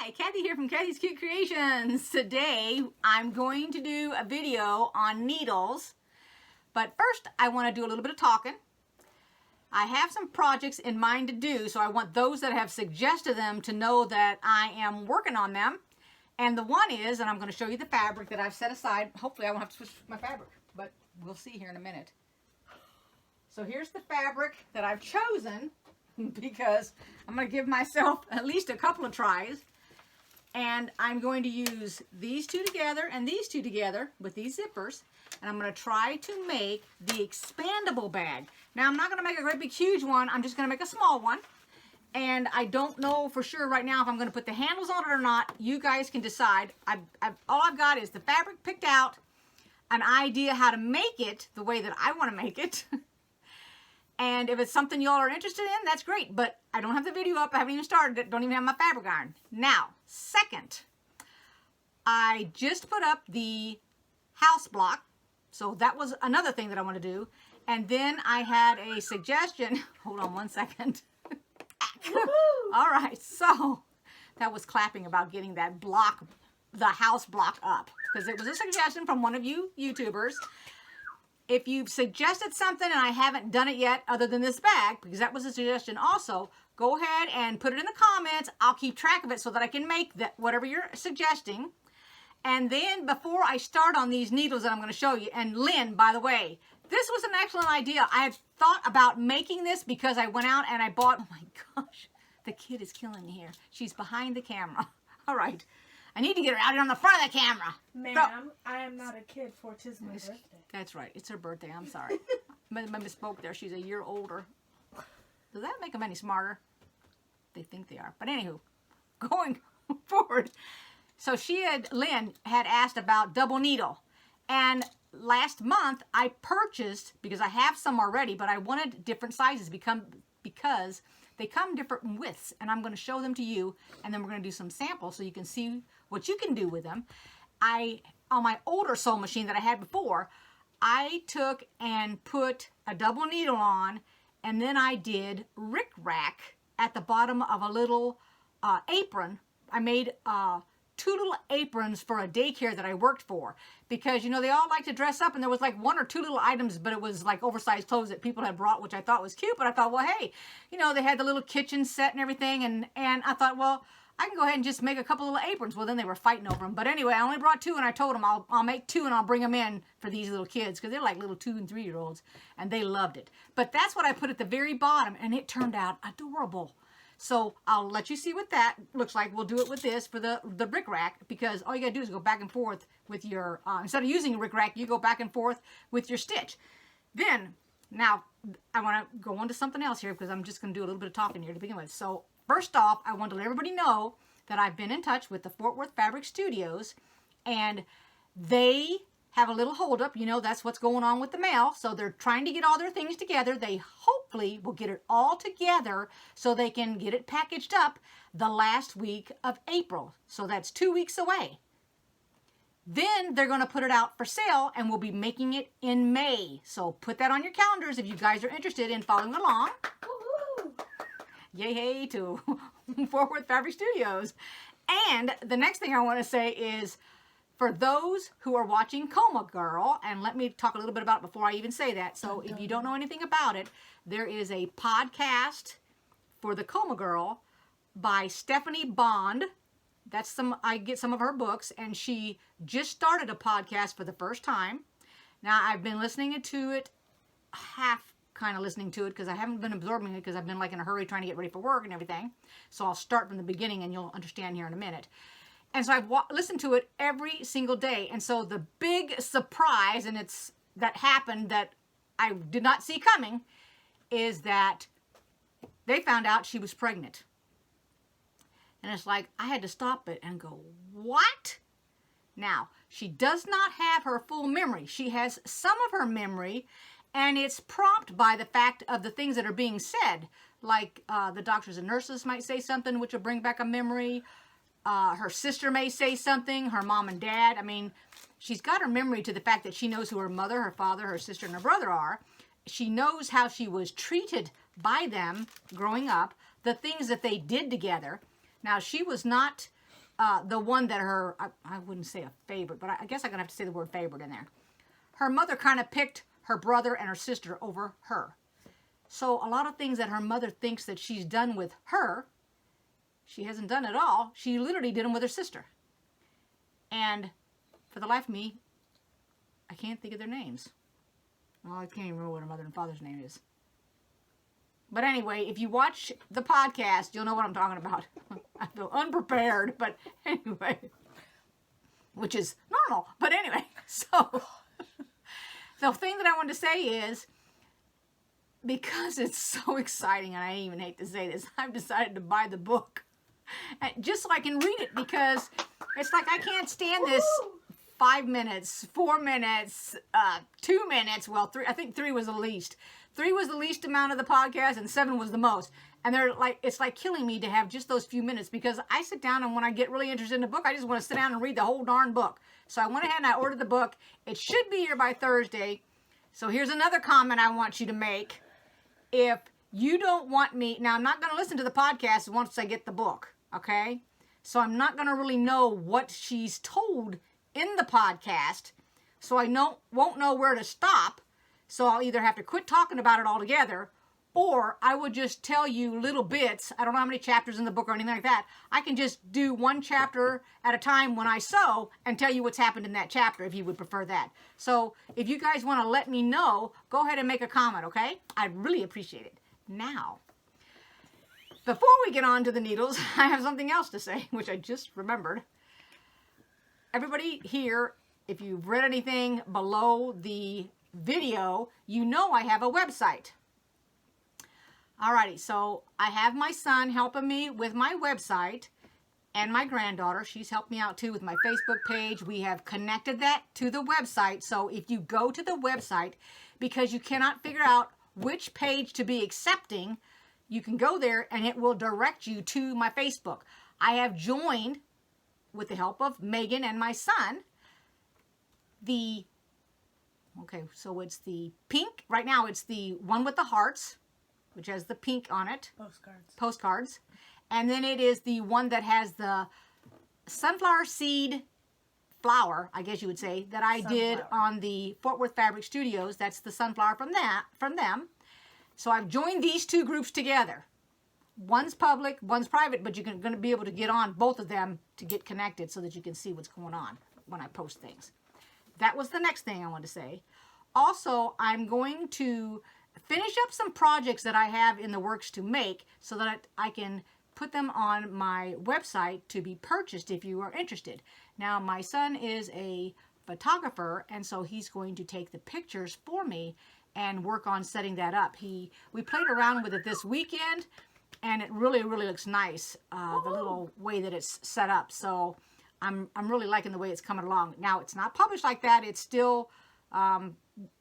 Hi, Kathy here from Kathy's Cute Creations. Today I'm going to do a video on needles, but first I want to do a little bit of talking. I have some projects in mind to do, so I want those that have suggested them to know that I am working on them. And the one is, and I'm going to show you the fabric that I've set aside. Hopefully I won't have to switch my fabric, but we'll see here in a minute. So here's the fabric that I've chosen because I'm going to give myself at least a couple of tries. And I'm going to use these two together and these two together with these zippers. And I'm going to try to make the expandable bag. Now, I'm not going to make a great big huge one. I'm just going to make a small one. And I don't know for sure right now if I'm going to put the handles on it or not. You guys can decide. All I've got is the fabric picked out, an idea how to make it the way that I want to make it. And if it's something y'all are interested in, that's great. But I don't have the video up. I haven't even started it. Don't even have my fabric iron. Now, second, I just put up the house block. So that was another thing that I want to do. And then I had a suggestion. Hold on one second. All right. So that was clapping about getting that block, the house block up. Because it was a suggestion from one of you YouTubers. If you've suggested something and I haven't done it yet other than this bag, because that was a suggestion also, go ahead and put it in the comments. I'll keep track of it so that I can make that whatever you're suggesting. And then before I start on these needles that I'm going to show you, and Lynn, by the way, this was an excellent idea. I had thought about making this because I went out and I bought, oh my gosh, the kid is killing me here. She's behind the camera. All right. I need to get her out here on the front of the camera. Ma'am, I am not a kid, for 'tis my birthday. That's right. It's her birthday. I'm sorry. I misspoke there. She's a year older. Does that make them any smarter? They think they are. But anywho, going forward. So Lynn had asked about double needle. And last month I purchased, because I have some already, but I wanted different sizes because they come different widths, and I'm going to show them to you, and then we're going to do some samples so you can see what you can do with them. On my older sewing machine that I had before, I took and put a double needle on, and then I did rick-rack at the bottom of a little apron. I made two little aprons for a daycare that I worked for, because, you know, they all like to dress up, and there was like one or two little items, but it was like oversized clothes that people had brought, which I thought was cute. But I thought, well, hey, you know, they had the little kitchen set and everything, and I thought, well, I can go ahead and just make a couple little aprons. Well, then they were fighting over them. But anyway, I only brought two, and I told them I'll make two, and I'll bring them in for these little kids, because they're like little 2- and 3-year-olds, and they loved it. But that's what I put at the very bottom, and it turned out adorable. So I'll let you see what that looks like. We'll do it with this for the rick rack, because all you gotta do is go back and forth with your, instead of using a rick rack, you go back and forth with your stitch. Then, now, I wanna go on to something else here, because I'm just gonna do a little bit of talking here to begin with. So first off, I want to let everybody know that I've been in touch with the Fort Worth Fabric Studios, and they have a little holdup. You know, that's what's going on with the mail. So they're trying to get all their things together. They hopefully will get it all together so they can get it packaged up the last week of April. So that's 2 weeks away. Then they're going to put it out for sale, and we'll be making it in May. So put that on your calendars if you guys are interested in following along. Woo-hoo! Yay, hey to Fort Worth Fabric Studios. And the next thing I want to say is, for those who are watching Coma Girl, and let me talk a little bit about it before I even say that. So if you don't know anything about it, there is a podcast for the Coma Girl by Stephanie Bond. I get some of her books, and she just started a podcast for the first time. Now, I've been listening to it, half kind of listening to it, because I haven't been absorbing it, because I've been like in a hurry trying to get ready for work and everything. So I'll start from the beginning, and you'll understand here in a minute. And so I've listened to it every single day. And so the big surprise, and that happened that I did not see coming, is that they found out she was pregnant. And it's like, I had to stop it and go, what? Now, she does not have her full memory. She has some of her memory, and it's prompted by the fact of the things that are being said. Like the doctors and nurses might say something which will bring back a memory. Her sister may say something, her mom and dad. I mean, she's got her memory to the fact that she knows who her mother, her father, her sister, and her brother are. She knows how she was treated by them growing up, the things that they did together. Now, she was not the one that I wouldn't say a favorite, but I guess I'm going to have to say the word favorite in there. Her mother kind of picked her brother and her sister over her. So a lot of things that her mother thinks that she's done with her, she hasn't done at all. She literally did them with her sister. And for the life of me, I can't think of their names. Well, I can't even remember what her mother and father's name is. But anyway, if you watch the podcast, you'll know what I'm talking about. I feel unprepared, but anyway. Which is normal. But anyway, so the thing that I wanted to say is, because it's so exciting, and I even hate to say this, I've decided to buy the book. Just so I can read it, because it's like I can't stand this 5 minutes, 4 minutes, 2 minutes. Well, 3, I think 3 was the least. 3 was the least amount of the podcast, and 7 was the most. And it's like killing me to have just those few minutes, because I sit down, and when I get really interested in a book, I just want to sit down and read the whole darn book. So I went ahead and I ordered the book. It should be here by Thursday. So here's another comment I want you to make. If you don't want me, now I'm not going to listen to the podcast once I get the book, okay? So I'm not going to really know what she's told in the podcast, so I won't know where to stop. So I'll either have to quit talking about it altogether, or I would just tell you little bits. I don't know how many chapters in the book or anything like that. I can just do one chapter at a time when I sew and tell you what's happened in that chapter, if you would prefer that. So if you guys want to let me know, go ahead and make a comment, okay? I'd really appreciate it. Now, before we get on to the needles, I have something else to say, which I just remembered. Everybody here, if you've read anything below the video, you know I have a website. Alrighty, so I have my son helping me with my website, and my granddaughter, she's helped me out too with my Facebook page. We have connected that to the website. So if you go to the website, because you cannot figure out which page to be accepting, you can go there and it will direct you to my Facebook. I have joined, with the help of Megan and my son, so it's the pink. Right now it's the one with the hearts, which has the pink on it. Postcards. And then it is the one that has the sunflower seed flower, I guess you would say, that I did on the Fort Worth Fabric Studios. That's the sunflower from them. So I've joined these two groups together. One's public, one's private, but you're going to be able to get on both of them to get connected so that you can see what's going on when I post things. That was the next thing I wanted to say. Also, I'm going to finish up some projects that I have in the works to make so that I can put them on my website to be purchased if you are interested. Now, my son is a photographer, and so he's going to take the pictures for me and work on setting that up. We played around with it this weekend, and it really, really looks nice, the little way that it's set up. So I'm really liking the way it's coming along. Now, it's not published like that. It's still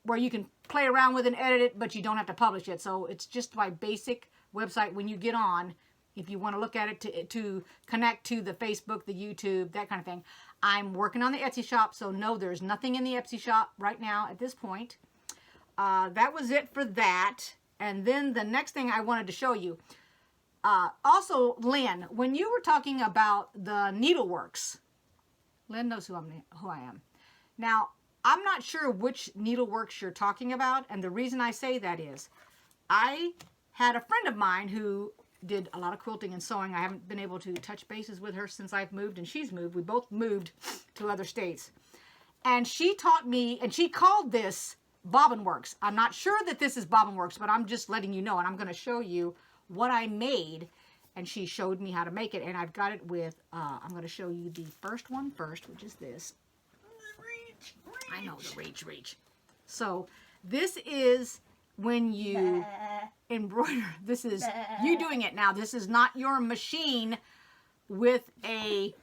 where you can play around with and edit it, but you don't have to publish it. So it's just my basic website when you get on, if you want to look at it to connect to the Facebook, the YouTube, that kind of thing. I'm working on the Etsy shop, so no, there's nothing in the Etsy shop right now at this point. That was it for that. And then the next thing I wanted to show you. Also, Lynn, when you were talking about the needleworks, Lynn knows who I am. Now, I'm not sure which needleworks you're talking about, and the reason I say that is I had a friend of mine who did a lot of quilting and sewing. I haven't been able to touch bases with her since I've moved and she's moved. We both moved to other states. And she taught me, and she called this Bobbin Works. I'm not sure that this is Bobbin Works, but I'm just letting you know, and I'm going to show you what I made, and she showed me how to make it, and I've got it with, I'm going to show you the first one first, which is this. I know, the reach. So this is when you embroider. This is you doing it now. This is not your machine with a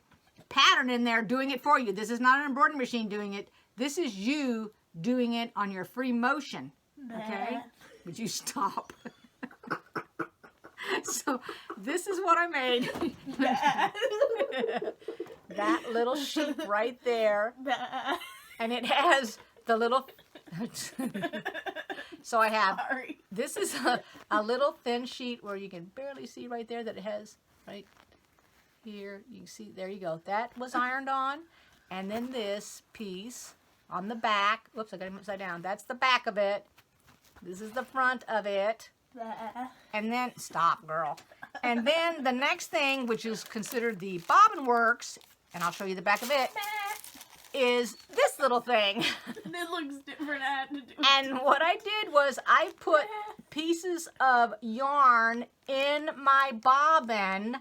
pattern in there doing it for you. This is not an embroidery machine doing it. This is you doing it on your free motion. Okay? Would you stop? So this is what I made. That little sheep right there. And it has the little... So I have... Sorry. This is a little thin sheet where you can barely see right there that it has, right? here. You can see, there you go. That was ironed on. And then this piece on the back. Whoops, I got him upside down. That's the back of it. This is the front of it. And then, stop, girl. And then the next thing, which is considered the bobbin works, and I'll show you the back of it, is this little thing. It looks different. I had to do And what I did was I put pieces of yarn in my bobbin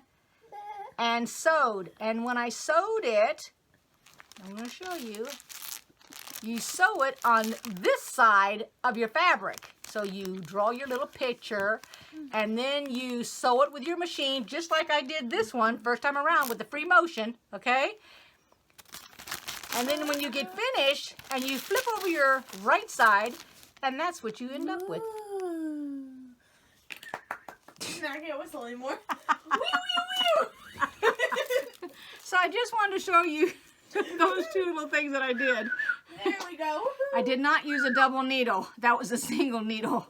and sewed. And when I sewed it, I'm going to show you, you sew it on this side of your fabric. So you draw your little picture and then you sew it with your machine, just like I did this one first time around with the free motion, okay? And then when you get finished and you flip over your right side, and that's what you end up with. I can't whistle anymore. Wee, wee, wee. So I just wanted to show you those two little things that I did. There we go. I did not use a double needle. That was a single needle.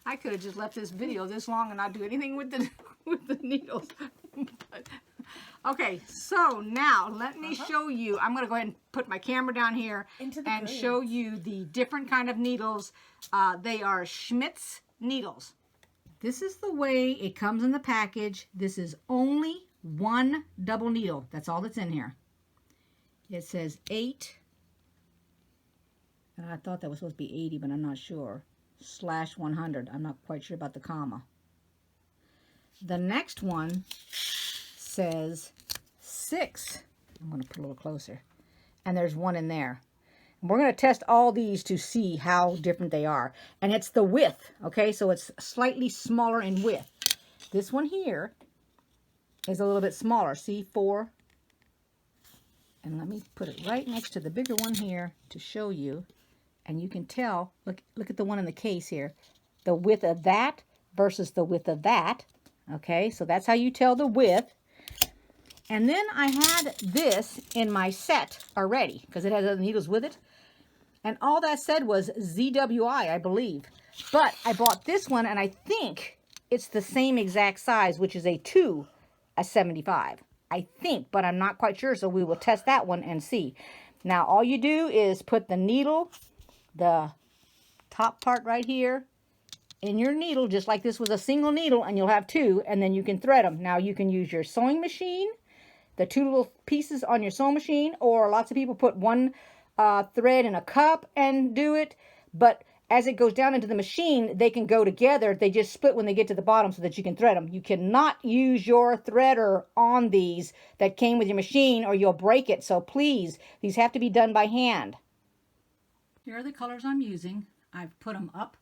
I could have just left this video this long and not do anything with the needles. But, okay, so now let me show you. I'm going to go ahead and put my camera down here and show you the different kind of needles. They are Schmidt's needles. This is the way it comes in the package. This is only one double needle. That's all that's in here. It says 8. And I thought that was supposed to be 80, but I'm not sure. /100. I'm not quite sure about the comma. The next one says 6. I'm going to put a little closer. And there's one in there. And we're going to test all these to see how different they are. And it's the width, okay? So it's slightly smaller in width. This one here is a little bit smaller. See, 4. And let me put it right next to the bigger one here to show you. And you can tell, look at the one in the case here. The width of that versus the width of that. Okay, so that's how you tell the width. And then I had this in my set already because it has other needles with it. And all that said was ZWI, I believe. But I bought this one and I think it's the same exact size, which is a 2/75. I think, but I'm not quite sure, so we will test that one and see. Now, all you do is put the needle, the top part right here, in your needle, just like this was a single needle, and you'll have 2, and then you can thread them. Now, you can use your sewing machine, the 2 little pieces on your sewing machine, or lots of people put one thread in a cup and do it, but as it goes down into the machine, they can go together. They just split when they get to the bottom so that you can thread them. You cannot use your threader on these that came with your machine or you'll break it. So please, these have to be done by hand. Here are the colors I'm using. I've put them up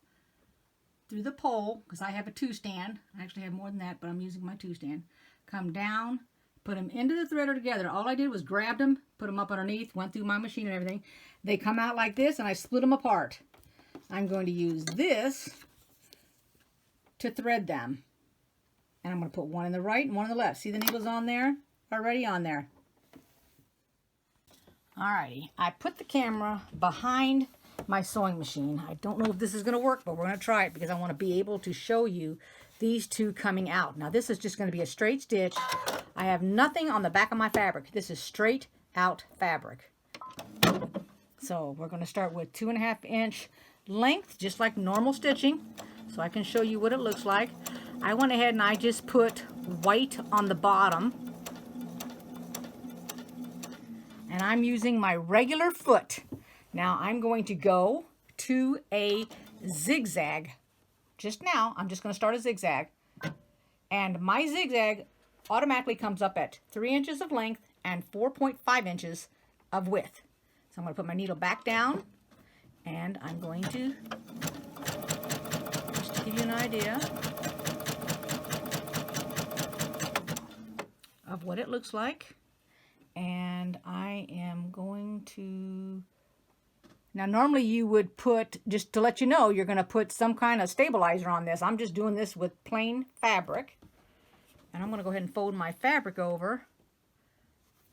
through the pole because I have a 2-stand. I actually have more than that, but I'm using my 2-stand. Come down, put them into the threader together. All I did was grab them, put them up underneath, went through my machine and everything. They come out like this and I split them apart. I'm going to use this to thread them. And I'm going to put one in the right and one in the left. See the needles on there? Already on there. Alrighty. I put the camera behind my sewing machine. I don't know if this is going to work, but we're going to try it because I want to be able to show you these two coming out. Now this is just going to be a straight stitch. I have nothing on the back of my fabric. This is straight out fabric. So we're going to start with 2.5 inch length, just like normal stitching, so I can show you what it looks like. I went ahead and I just put white on the bottom, and I'm using my regular foot. Now I'm going to go to a zigzag. Just now I'm just going to start a zigzag, and my zigzag automatically comes up at 3 inches of length and 4.5 inches of width. So I'm going to put my needle back down. And I'm going to, just to give you an idea of what it looks like. And I am going to, now normally you would put, just to let you know, you're going to put some kind of stabilizer on this. I'm just doing this with plain fabric. And I'm going to go ahead and fold my fabric over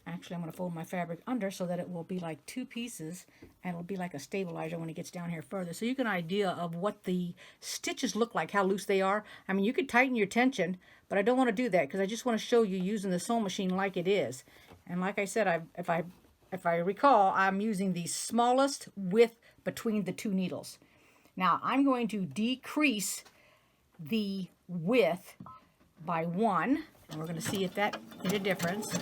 Actually, I'm going to fold my fabric under so that it will be like two pieces, and it'll be like a stabilizer when it gets down here further. So you get an idea of what the stitches look like, how loose they are. I mean, you could tighten your tension, but I don't want to do that because I just want to show you using the sewing machine like it is. And like I said, if I recall, I'm using the smallest width between the two needles. Now, I'm going to decrease the width by 1, and we're going to see if that made a difference.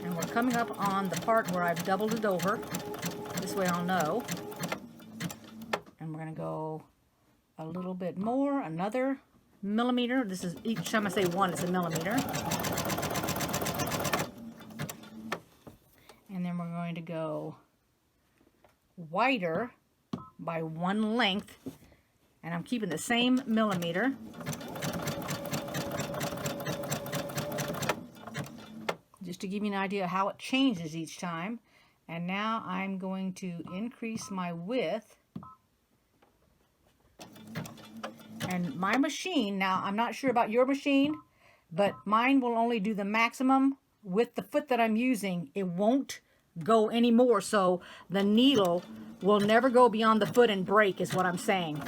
And we're coming up on the part where I've doubled it over. This way I'll know. And we're going to go a little bit more, another millimeter. This is, each time I say 1, it's a millimeter. And then we're going to go wider by 1 length. And I'm keeping the same millimeter. Just to give you an idea how it changes each time. And now I'm going to increase my width. And my machine, now I'm not sure about your machine, but mine will only do the maximum with the foot that I'm using. It won't go any more, so the needle will never go beyond the foot and break, is what I'm saying.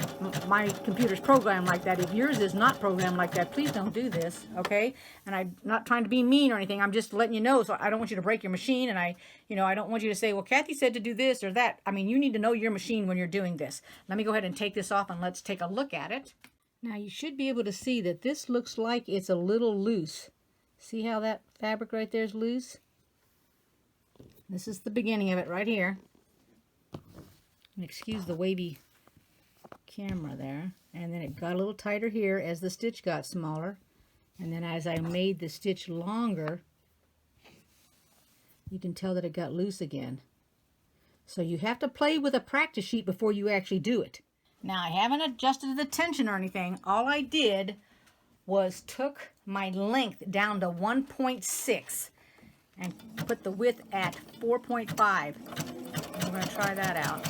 My computer's programmed like that. If yours is not programmed like that, please don't do this, okay? And I'm not trying to be mean or anything. I'm just letting you know, so I don't want you to break your machine, and I don't want you to say, well, Kathy said to do this or that. I mean, you need to know your machine when you're doing this. Let me go ahead and take this off, and let's take a look at it. Now, you should be able to see that this looks like it's a little loose. See how that fabric right there is loose? This is the beginning of it right here. And excuse the wavy camera there. And then it got a little tighter here as the stitch got smaller. And then as I made the stitch longer, you can tell that it got loose again. So you have to play with a practice sheet before you actually do it. Now, I haven't adjusted the tension or anything. All I did was took my length down to 1.6 and put the width at 4.5. We're going to try that out.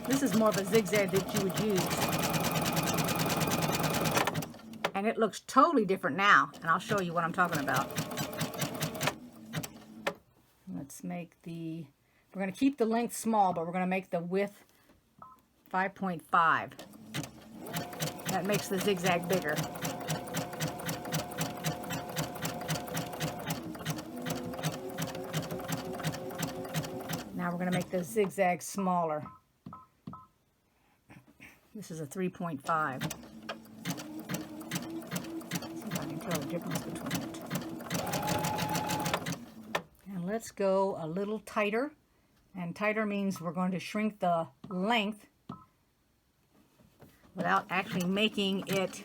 This is more of a zigzag that you would use. And it looks totally different now. And I'll show you what I'm talking about. Let's make the... We're going to keep the length small, but we're going to make the width 5.5. That makes the zigzag bigger. Now we're going to make the zigzag smaller. This is a 3.5. See if I can tell the difference between it. And let's go a little tighter. And tighter means we're going to shrink the length without actually making it,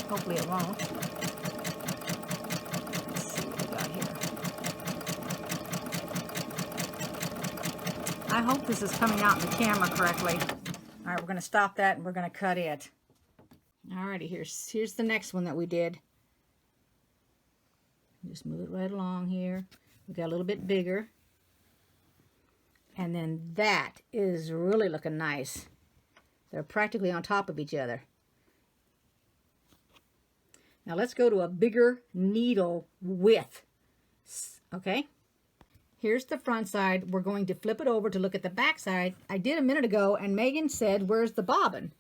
hopefully it won't. Let's see what we got here. I hope this is coming out in the camera correctly. All right, we're going to stop that and we're going to cut it. Alrighty, here's the next one that we did. Just move it right along here. We got a little bit bigger. And then that is really looking nice. They're practically on top of each other. Now let's go to a bigger needle width. Okay? Here's the front side. We're going to flip it over to look at the back side. I did a minute ago, and Megan said, where's the bobbin?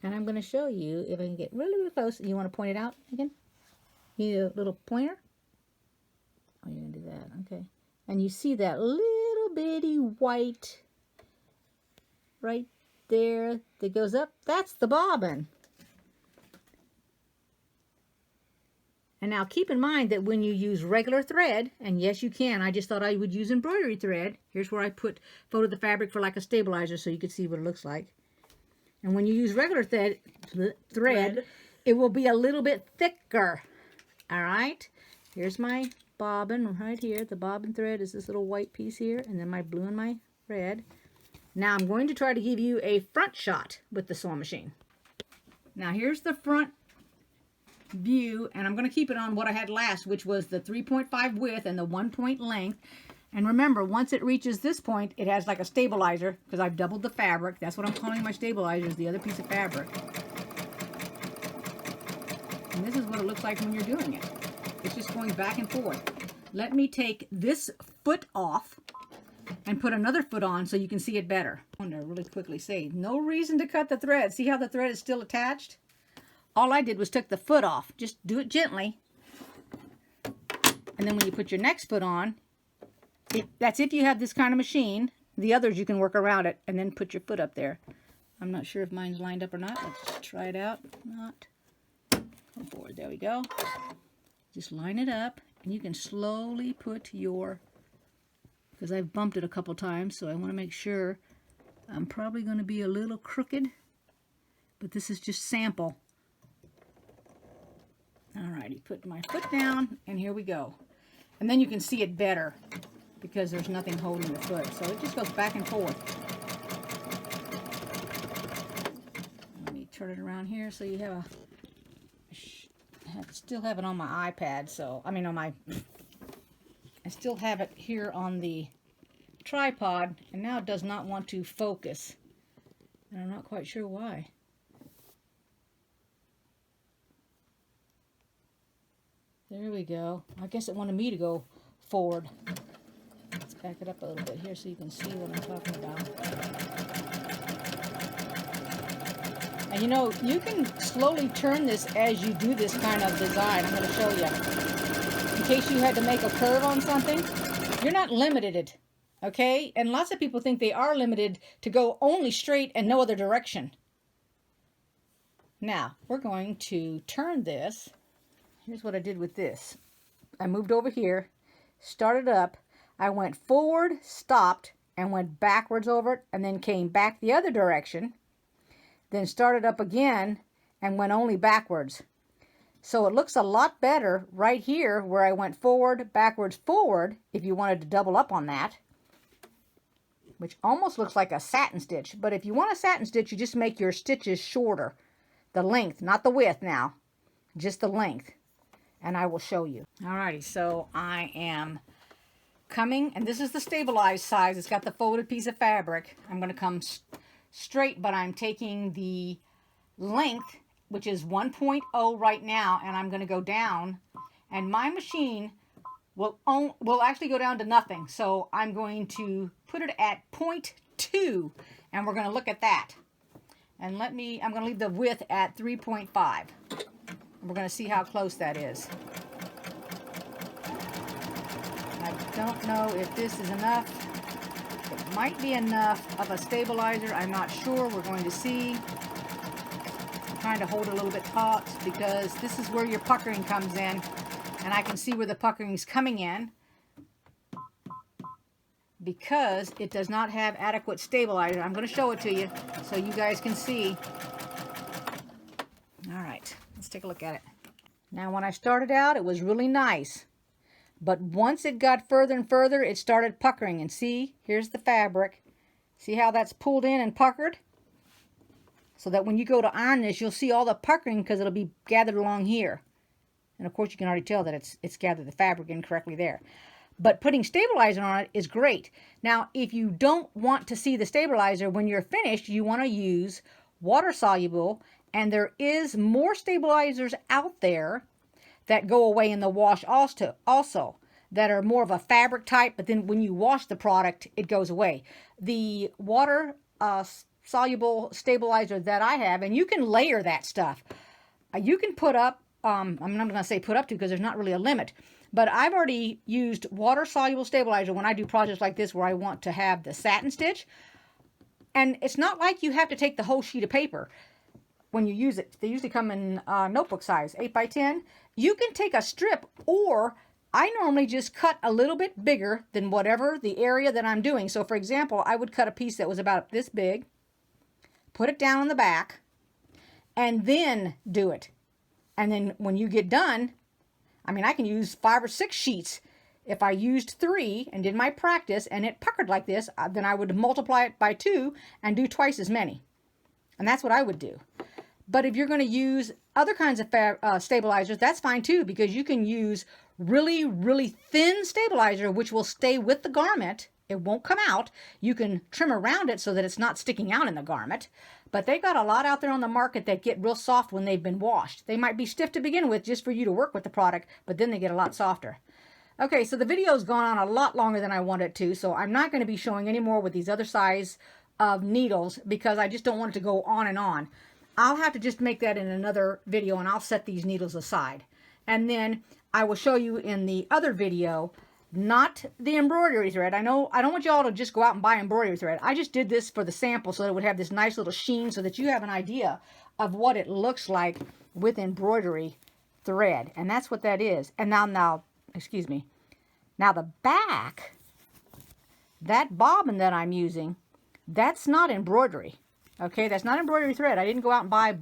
And I'm going to show you, if I can get really, really close. You want to point it out, Megan? You need a little pointer? Oh, you're going to do that. Okay. And you see that little bitty white right there that goes up? That's the bobbin. And now keep in mind that when you use regular thread, and yes you can, I just thought I would use embroidery thread. Here's where I folded the fabric for like a stabilizer so you could see what it looks like. And when you use regular thread, it will be a little bit thicker. Alright, here's my bobbin right here. The bobbin thread is this little white piece here, and then my blue and my red. Now I'm going to try to give you a front shot with the sewing machine. Now here's the front view, and I'm going to keep it on what I had last, which was the 3.5 width and the 1 point length. And remember, once it reaches this point, it has like a stabilizer, because I've doubled the fabric. That's what I'm calling my stabilizer, is the other piece of fabric. And this is what it looks like when you're doing it. It's just going back and forth. let me take this foot off and put another foot on so you can see it better. I want to really quickly say, no reason to cut the thread. See how the thread is still attached? All I did was took the foot off. Just do it gently. And then when you put your next foot on, that's if you have this kind of machine. The others, you can work around it and then put your foot up there. I'm not sure if mine's lined up or not. Let's try it out. Not. Go forward. There we go. Just line it up, and you can slowly put your, because I've bumped it a couple times, so I want to make sure. I'm probably going to be a little crooked, but this is just sample. Alrighty, put my foot down, and here we go. And then you can see it better because there's nothing holding the foot. So it just goes back and forth. Let me turn it around here so you have a, still have it on my iPad. So, I mean on my, I still have it here on the tripod, and now it does not want to focus. And I'm not quite sure why. There we go. I guess it wanted me to go forward. Let's back it up a little bit here so you can see what I'm talking about. And you know, you can slowly turn this as you do this kind of design. I'm going to show you. In case you had to make a curve on something, you're not limited, okay? And lots of people think they are limited to go only straight and no other direction. Now, we're going to turn this. Here's what I did with this. I moved over here, started up, I went forward, stopped, and went backwards over it, and then came back the other direction, then started up again, and went only backwards. So it looks a lot better right here where I went forward, backwards, forward, if you wanted to double up on that, which almost looks like a satin stitch. But if you want a satin stitch, you just make your stitches shorter. The length, not the width now, just the length. And I will show you. Alrighty, so I am coming, and this is the stabilized size. It's got the folded piece of fabric. I'm going to come straight, but I'm taking the length, which is 1.0 right now, and I'm going to go down. And my machine will actually go down to nothing. So I'm going to put it at 0.2, and we're going to look at that. And I'm going to leave the width at 3.5. We're going to see how close that is. I don't know if this is enough. It might be enough of a stabilizer. I'm not sure. We're going to see. I'm trying to hold it a little bit taut because this is where your puckering comes in. And I can see where the puckering is coming in because it does not have adequate stabilizer. I'm going to show it to you so you guys can see. All right. Let's take a look at it. Now, when I started out, it was really nice. But once it got further and further, it started puckering. And see, here's the fabric. See how that's pulled in and puckered? So that when you go to iron this, you'll see all the puckering because it'll be gathered along here. And of course, you can already tell that it's gathered the fabric incorrectly there. But putting stabilizer on it is great. Now, if you don't want to see the stabilizer, when you're finished, you want to use water-soluble. And there is more stabilizers out there that go away in the wash also that are more of a fabric type, but then when you wash the product, it goes away. The water soluble stabilizer that I have, and you can layer that stuff. You can put up, I'm not going to say put up to because there's not really a limit, but I've already used water soluble stabilizer when I do projects like this where I want to have the satin stitch. And it's not like you have to take the whole sheet of paper. When you use it, they usually come in notebook size, 8 by 10. You can take a strip, or I normally just cut a little bit bigger than whatever the area that I'm doing. So, for example, I would cut a piece that was about this big, put it down on the back, and then do it. And then when you get done, I mean, I can use 5 or 6 sheets. If I used 3 and did my practice and it puckered like this, then I would multiply it by 2 and do twice as many. And that's what I would do. But if you're going to use other kinds of stabilizers, that's fine too, because you can use really, really thin stabilizer, which will stay with the garment. It won't come out. You can trim around it so that it's not sticking out in the garment. But they've got a lot out there on the market that get real soft when they've been washed. They might be stiff to begin with just for you to work with the product, but then they get a lot softer. Okay, so the video's gone on a lot longer than I wanted to, so I'm not going to be showing any more with these other size of needles because I just don't want it to go on and on. I'll have to just make that in another video, and I'll set these needles aside. And then I will show you in the other video, not the embroidery thread. I know I don't want y'all to just go out and buy embroidery thread. I just did this for the sample so that it would have this nice little sheen so that you have an idea of what it looks like with embroidery thread. And that's what that is. And now, excuse me. Now the back, that bobbin that I'm using, that's not embroidery. Okay, that's not embroidery thread. I didn't go out and buy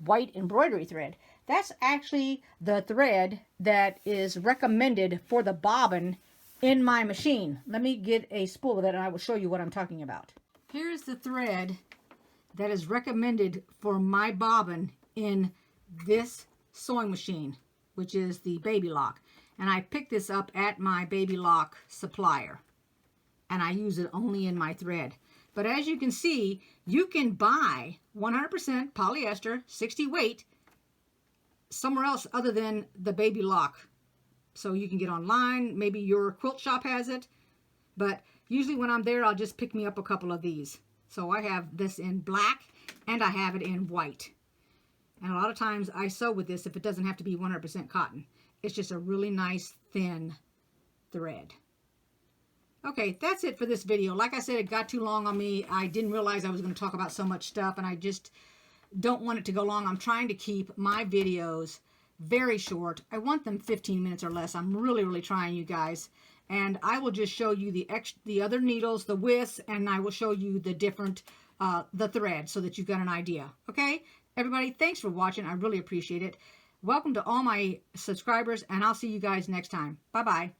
white embroidery thread. That's actually the thread that is recommended for the bobbin in my machine. Let me get a spool of it and I will show you what I'm talking about. Here's the thread that is recommended for my bobbin in this sewing machine, which is the Baby Lock. And I picked this up at my Baby Lock supplier. And I use it only in my thread. But as you can see, you can buy 100% polyester, 60 weight, somewhere else other than the Baby Lock. So you can get online, maybe your quilt shop has it. But usually when I'm there, I'll just pick me up a couple of these. So I have this in black and I have it in white. And a lot of times I sew with this if it doesn't have to be 100% cotton. It's just a really nice thin thread. Okay, that's it for this video. Like I said, it got too long on me. I didn't realize I was going to talk about so much stuff, and I just don't want it to go long. I'm trying to keep my videos very short. I want them 15 minutes or less. I'm really, really trying, you guys. And I will just show you the other needles, the widths, and I will show you the different, the thread so that you've got an idea. Okay? Everybody, thanks for watching. I really appreciate it. Welcome to all my subscribers, and I'll see you guys next time. Bye-bye.